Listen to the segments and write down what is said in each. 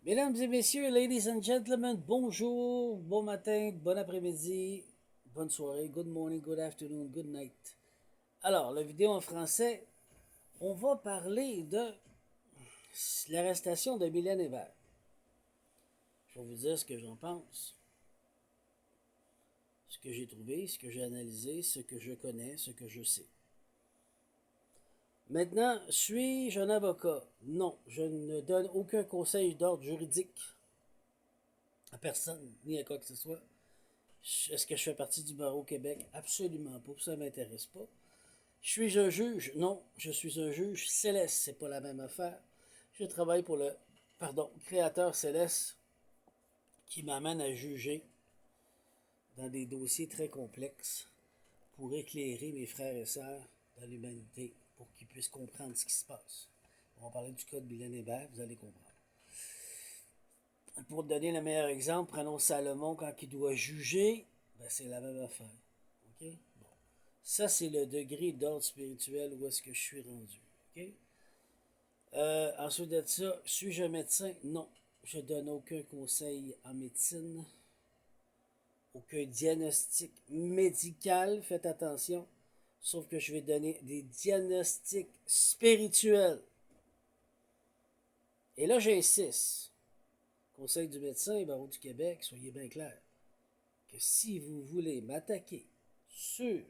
Mesdames et messieurs, ladies and gentlemen, bonjour, bon matin, bon après-midi, bonne soirée, good morning, good afternoon, good night. Alors, la vidéo en français, on va parler de l'arrestation de Mylène Hébert. Je vais vous dire ce que j'en pense, ce que j'ai trouvé, ce que j'ai analysé, ce que je connais, ce que je sais. Maintenant, suis-je un avocat? Non, je ne donne aucun conseil d'ordre juridique à personne, ni à quoi que ce soit. Est-ce que je fais partie du barreau au Québec? Absolument pas, ça ne m'intéresse pas. Suis-je un juge? Non, je suis un juge céleste, c'est pas la même affaire. Je travaille pour le, créateur céleste qui m'amène à juger dans des dossiers très complexes pour éclairer mes frères et sœurs dans l'humanité pour qu'ils puissent comprendre ce qui se passe. On va parler du cas de Mylène Hébert, vous allez comprendre. Pour donner le meilleur exemple, prenons Salomon quand il doit juger, ben c'est la même affaire. OK? Bon. Ça, c'est le degré d'ordre spirituel où est-ce que je suis rendu. OK? Ensuite de ça, suis-je un médecin? Non. Je donne aucun conseil en médecine, aucun diagnostic médical, faites attention. Sauf que je vais donner des diagnostics spirituels. Et là, j'insiste. Conseil du médecin, Barreau du Québec, soyez bien clair que si vous voulez m'attaquer sur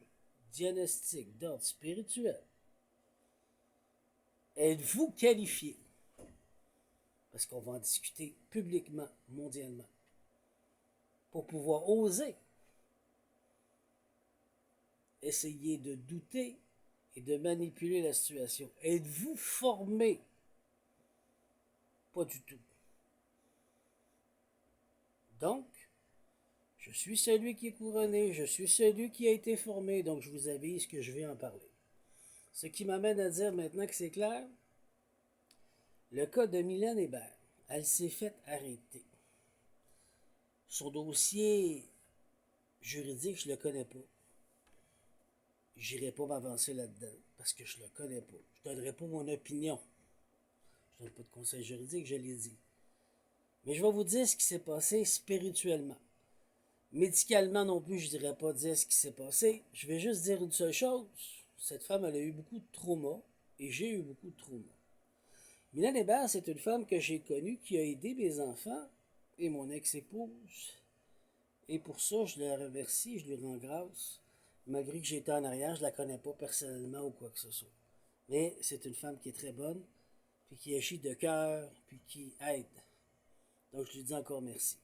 diagnostic d'ordre spirituel, êtes-vous qualifié? Parce qu'on va en discuter publiquement, mondialement, pour pouvoir oser essayer de douter et de manipuler la situation. Êtes-vous formé? Pas du tout. Donc, je suis celui qui est couronné, je suis celui qui a été formé, donc je vous avise que je vais en parler. Ce qui m'amène à dire maintenant que c'est clair, le cas de Mylène Hébert, elle s'est faite arrêter. Son dossier juridique, je ne le connais pas. J'irai pas m'avancer là-dedans parce que je le connais pas. Je ne donnerai pas mon opinion. Je ne donne pas de conseil juridique, je l'ai dit. Mais je vais vous dire ce qui s'est passé spirituellement. Médicalement non plus, je ne dirais pas dire ce qui s'est passé. Je vais juste dire une seule chose. Cette femme, elle a eu beaucoup de trauma et j'ai eu beaucoup de trauma. Mylène Hébert, c'est une femme que j'ai connue qui a aidé mes enfants et mon ex-épouse. Et pour ça, je la remercie, je lui rends grâce. Malgré que j'étais en arrière, je ne la connais pas personnellement ou quoi que ce soit. Mais c'est une femme qui est très bonne, puis qui agit de cœur, puis qui aide. Donc je lui dis encore merci.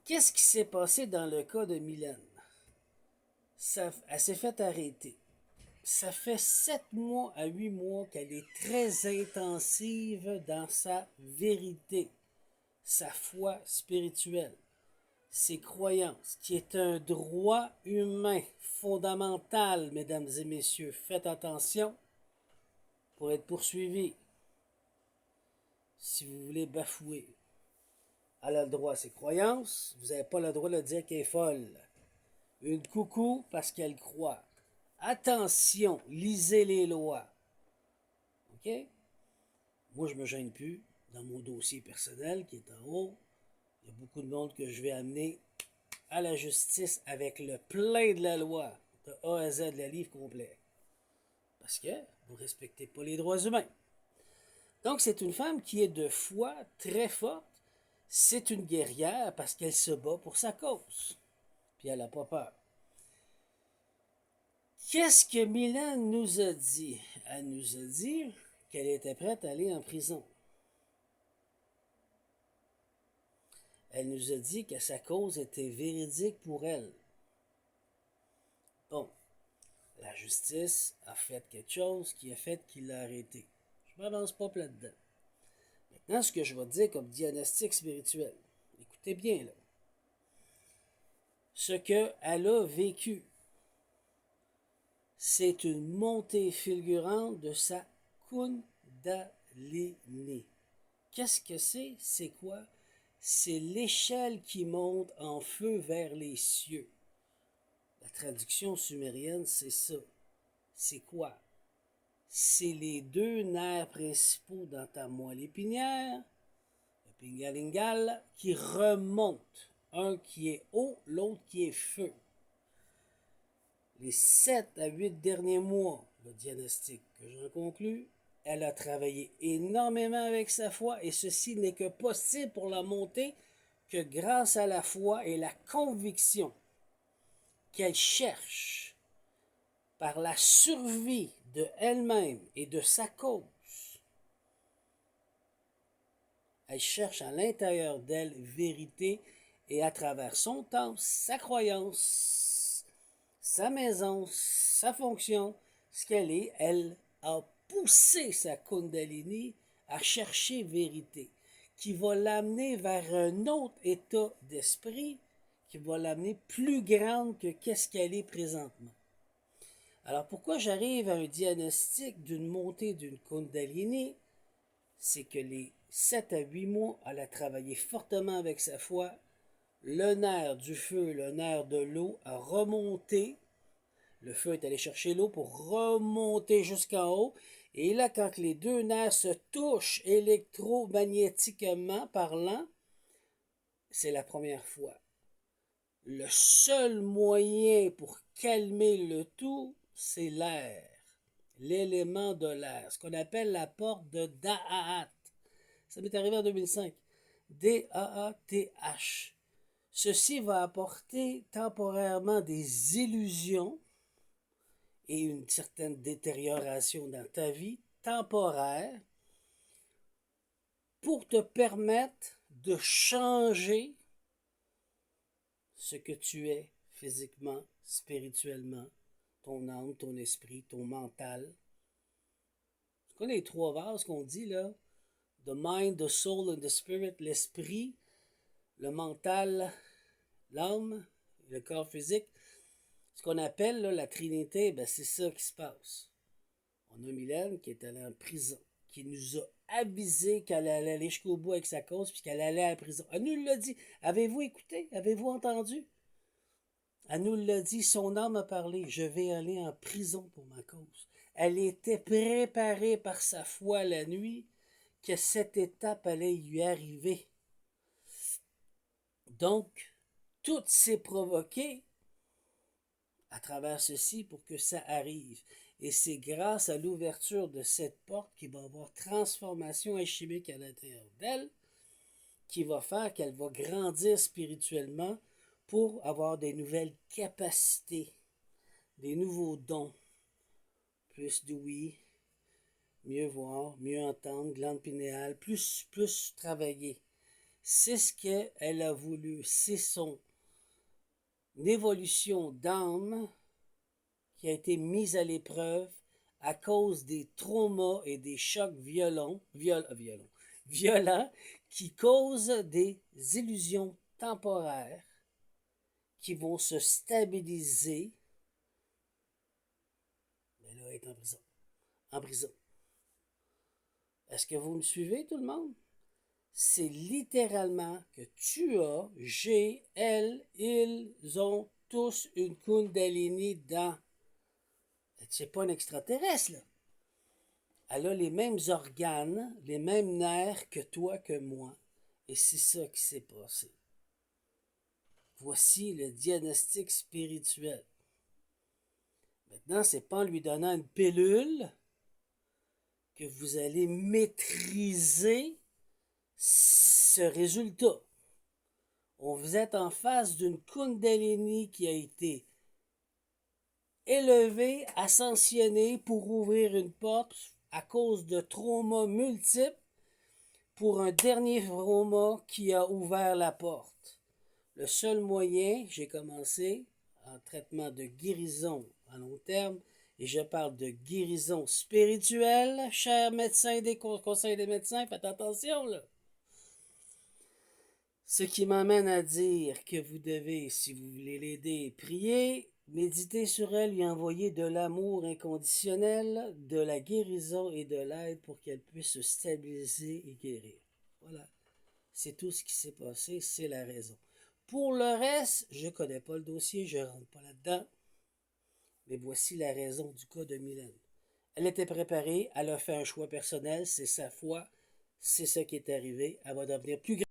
Qu'est-ce qui s'est passé dans le cas de Mylène? Elle s'est fait arrêter. Ça fait 7 mois à 8 mois qu'elle est très intensive dans sa vérité, sa foi spirituelle, ses croyances, qui est un droit humain fondamental, mesdames et messieurs. Faites attention pour être poursuivi si vous voulez bafouer. Elle a le droit à ses croyances, vous n'avez pas le droit de dire qu'elle est folle. Une coucou parce qu'elle croit. Attention, lisez les lois. OK? Moi, je me gêne plus dans mon dossier personnel qui est en haut. Il y a beaucoup de monde que je vais amener à la justice avec le plein de la loi, de A à Z, le livre complet. Parce que vous ne respectez pas les droits humains. Donc, c'est une femme qui est de foi très forte. C'est une guerrière parce qu'elle se bat pour sa cause. Puis elle n'a pas peur. Qu'est-ce que Mylène nous a dit? Elle nous a dit qu'elle était prête à aller en prison. Elle nous a dit que sa cause était véridique pour elle. Bon, la justice a fait quelque chose qui a fait qu'il l'a arrêté. Je ne m'avance pas là-dedans. Maintenant, ce que je vais dire comme diagnostic spirituel, écoutez bien là. Ce qu'elle a vécu, c'est une montée fulgurante de sa Kundalini. Qu'est-ce que c'est? C'est quoi? C'est l'échelle qui monte en feu vers les cieux. La traduction sumérienne, c'est ça. C'est quoi? C'est les deux nerfs principaux dans ta moelle épinière Pingalingal, qui remonte. Un qui est eau, l'autre qui est feu. Les 7 à 8 derniers mois, le diagnostic que j'en conclus, elle a travaillé énormément avec sa foi et ceci n'est que possible pour la montée que grâce à la foi et la conviction qu'elle cherche par la survie de elle-même et de sa cause. Elle cherche à l'intérieur d'elle vérité et à travers son temps, sa croyance, sa maison, sa fonction, ce qu'elle est, elle a poussé sa Kundalini à chercher vérité, qui va l'amener vers un autre état d'esprit, qui va l'amener plus grande que qu'est-ce qu'elle est présentement. Alors pourquoi j'arrive à un diagnostic d'une montée d'une Kundalini, c'est que les 7 à 8 mois, elle a travaillé fortement avec sa foi, le nerf du feu, le nerf de l'eau a remonté. Le feu est allé chercher l'eau pour remonter jusqu'en haut. Et là, quand les deux nerfs se touchent électromagnétiquement parlant, c'est la première fois. Le seul moyen pour calmer le tout, c'est l'air, l'élément de l'air, ce qu'on appelle la porte de Da'at. Ça m'est arrivé en 2005. D-A-A-T-H. Ceci va apporter temporairement des illusions et une certaine détérioration dans ta vie temporaire pour te permettre de changer ce que tu es physiquement, spirituellement, ton âme, ton esprit, ton mental. Tu connais les 3 vases qu'on dit là? The mind, the soul and the spirit, l'esprit, le mental, l'âme, le corps physique. Ce qu'on appelle là, la Trinité, ben, c'est ça qui se passe. On a Mylène qui est allée en prison, qui nous a avisé qu'elle allait aller jusqu'au bout avec sa cause, puis qu'elle allait à la prison. Elle nous l'a dit. Avez-vous écouté? Avez-vous entendu? Elle nous l'a dit, son âme a parlé. Je vais aller en prison pour ma cause. Elle était préparée par sa foi la nuit que cette étape allait lui arriver. Donc, tout s'est provoqué à travers ceci pour que ça arrive. Et c'est grâce à l'ouverture de cette porte qu'il va y avoir transformation alchimique à l'intérieur d'elle, qui va faire qu'elle va grandir spirituellement pour avoir des nouvelles capacités, des nouveaux dons, plus d'ouïe, mieux voir, mieux entendre, glande pinéale, plus travailler. C'est ce qu'elle a voulu, c'est son évolution d'âme qui a été mise à l'épreuve à cause des traumas et des chocs violents qui causent des illusions temporaires qui vont se stabiliser. Mais là, elle est en prison. En prison. Est-ce que vous me suivez, tout le monde? C'est littéralement que tu as, j'ai, elle, ils ont tous une Kundalini dans. C'est pas un extraterrestre, là. Elle a les mêmes organes, les mêmes nerfs que toi, que moi. Et c'est ça qui s'est passé. Voici le diagnostic spirituel. Maintenant, c'est pas en lui donnant une pilule que vous allez maîtriser ce résultat. Vous êtes en face d'une Kundalini qui a été élevée, ascensionnée pour ouvrir une porte à cause de traumas multiples pour un dernier trauma qui a ouvert la porte. Le seul moyen, j'ai commencé en traitement de guérison à long terme, et je parle de guérison spirituelle, chers médecins des conseils des médecins, faites attention là. Ce qui m'amène à dire que vous devez, si vous voulez l'aider, prier, méditer sur elle, lui envoyer de l'amour inconditionnel, de la guérison et de l'aide pour qu'elle puisse se stabiliser et guérir. Voilà. C'est tout ce qui s'est passé, c'est la raison. Pour le reste, je ne connais pas le dossier, je ne rentre pas là-dedans. Mais voici la raison du cas de Mylène. Elle était préparée, elle a fait un choix personnel, c'est sa foi, C'est ça qui est arrivé. Elle va devenir plus grande.